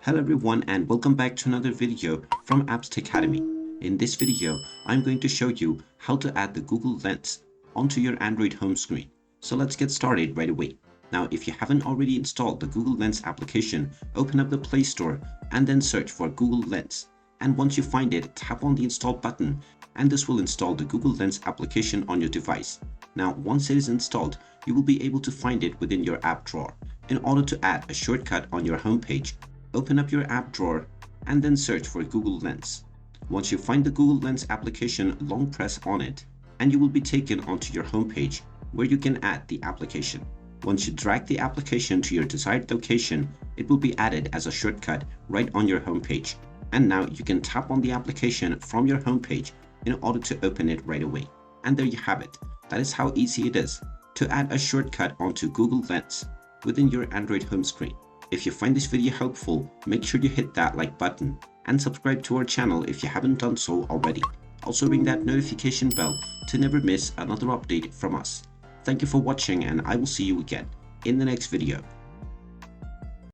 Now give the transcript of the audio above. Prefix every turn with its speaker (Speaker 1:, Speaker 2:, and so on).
Speaker 1: Hello everyone and welcome back to another video from Apps Academy. In this video, I'm going to show you how to add the Google Lens onto your Android home screen. So let's get started right away. Now, if you haven't already installed the Google Lens application, open up the Play Store and then search for Google Lens. And once you find it, tap on the install button and this will install the Google Lens application on your device. Now, once it is installed, you will be able to find it within your app drawer. In order to add a shortcut on your home page, open up your app drawer and then search for Google Lens. Once you find the Google Lens application, long press on it and you will be taken onto your home page where you can add the application. Once you drag the application to your desired location, it will be added as a shortcut right on your home page. And now you can tap on the application from your home page in order to open it right away. And there you have it. That is how easy it is to add a shortcut onto Google Lens within your Android home screen. If you find this video helpful, make sure you hit that like button and subscribe to our channel if you haven't done so already. Also ring that notification bell to never miss another update from us. Thank you for watching and I will see you again in the next video.